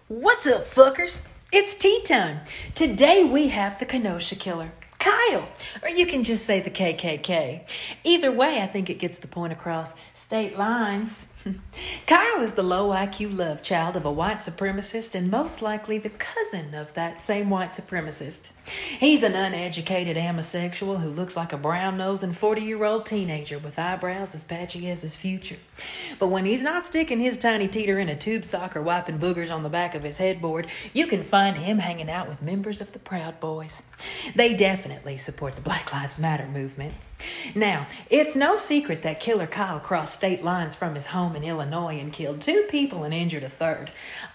What's up, fuckers? It's tea time. Today we have the Kenosha Killer, Kyle, or you can just say the KKK. Either way, I think it gets the point across. State lines. Kyle is the low IQ love child of a white supremacist and most likely the cousin of that same white supremacist. He's an uneducated homosexual who looks like a brown-nosed 40-year-old teenager with eyebrows as patchy as his future. But when he's not sticking his tiny teeter in a tube sock or wiping boogers on the back of his headboard, you can find him hanging out with members of the Proud Boys. They definitely support the Black Lives Matter movement. Now, it's no secret that Killer Kyle crossed state lines from his home in Illinois and killed 2 people and injured a 3rd.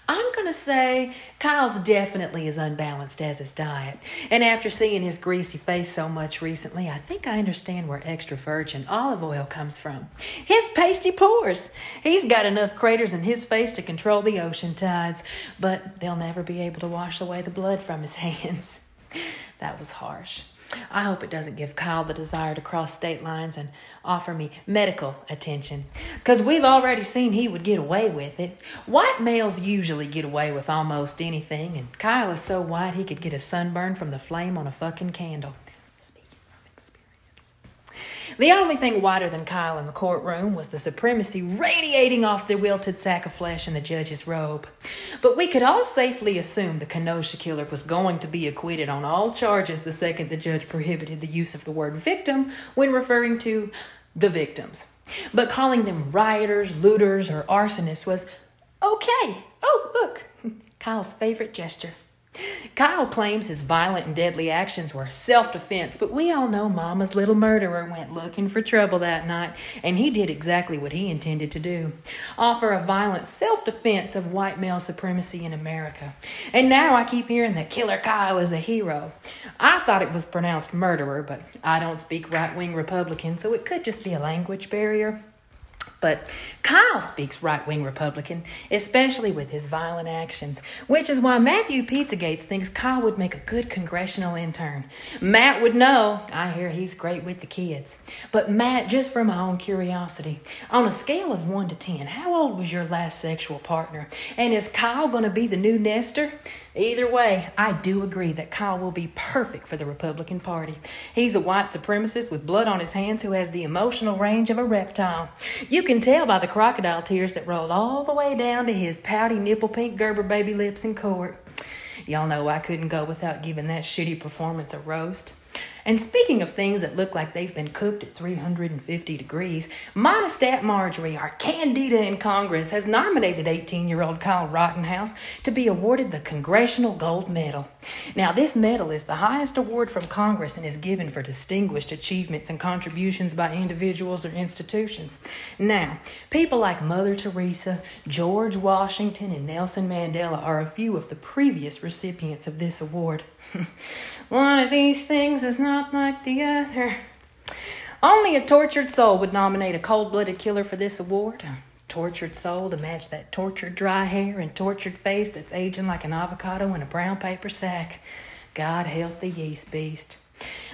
I'm going to say Kyle's definitely as unbalanced as his diet. And after seeing his greasy face so much recently, I think I understand where extra virgin olive oil comes from. His pasty pores. He's got enough craters in his face to control the ocean tides, but they'll never be able to wash away the blood from his hands. That was harsh. I hope it doesn't give Kyle the desire to cross state lines and offer me medical attention, because we've already seen he would get away with it. White males usually get away with almost anything, and Kyle is so white he could get a sunburn from the flame on a fucking candle. Speaking from experience. The only thing whiter than Kyle in the courtroom was the supremacy radiating off the wilted sack of flesh in the judge's robe. But we could all safely assume the Kenosha Killer was going to be acquitted on all charges the second the judge prohibited the use of the word victim when referring to the victims. But calling them rioters, looters, or arsonists was okay. Oh, look, Kyle's favorite gesture. Kyle claims his violent and deadly actions were self-defense, but we all know Mama's little murderer went looking for trouble that night, and he did exactly what he intended to do: offer a violent self-defense of white male supremacy in America. And now I keep hearing that Killer Kyle is a hero. I thought it was pronounced murderer, but I don't speak right-wing Republican, so it could just be a language barrier. But Kyle speaks right-wing Republican, especially with his violent actions, which is why Matthew Pizzagates thinks Kyle would make a good congressional intern. Matt would know. I hear he's great with the kids. But Matt, just for my own curiosity, on a scale of 1 to 10, how old was your last sexual partner? And is Kyle going to be the new Nestor? Either way, I do agree that Kyle will be perfect for the Republican Party. He's a white supremacist with blood on his hands who has the emotional range of a reptile. You can tell by the crocodile tears that rolled all the way down to his pouty nipple-pink Gerber baby lips in court. Y'all know I couldn't go without giving that shitty performance a roast. And speaking of things that look like they've been cooked at 350 degrees, Monistat Marjorie, our candida in Congress, has nominated 18-year-old Kyle Rittenhouse to be awarded the Congressional Gold Medal. Now, this medal is the highest award from Congress and is given for distinguished achievements and contributions by individuals or institutions. Now, people like Mother Teresa, George Washington, and Nelson Mandela are a few of the previous recipients of this award. One of these things is not like the other. Only a tortured soul would nominate a cold-blooded killer for this award. A tortured soul to match that tortured dry hair and tortured face that's aging like an avocado in a brown paper sack. God help the yeast beast.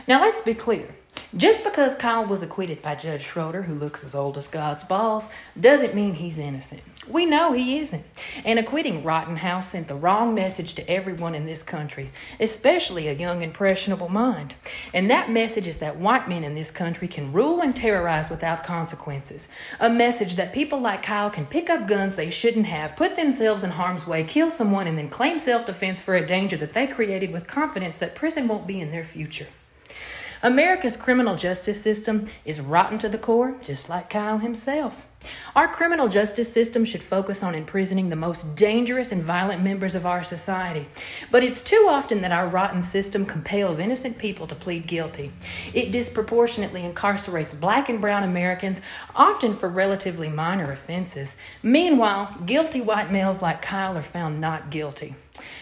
Now let's be clear. Just because Kyle was acquitted by Judge Schroeder, who looks as old as God's balls, doesn't mean he's innocent. We know he isn't. And acquitting Rittenhouse sent the wrong message to everyone in this country, especially a young, impressionable mind. And that message is that white men in this country can rule and terrorize without consequences. A message that people like Kyle can pick up guns they shouldn't have, put themselves in harm's way, kill someone, and then claim self-defense for a danger that they created with confidence that prison won't be in their future. America's criminal justice system is rotten to the core, just like Kyle himself. Our criminal justice system should focus on imprisoning the most dangerous and violent members of our society. But it's too often that our rotten system compels innocent people to plead guilty. It disproportionately incarcerates black and brown Americans, often for relatively minor offenses. Meanwhile, guilty white males like Kyle are found not guilty.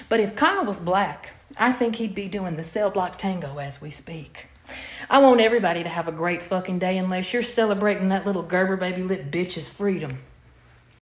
But if Kyle was black, I think he'd be doing the cell block tango as we speak. I want everybody to have a great fucking day unless you're celebrating that little Gerber baby lip bitch's freedom.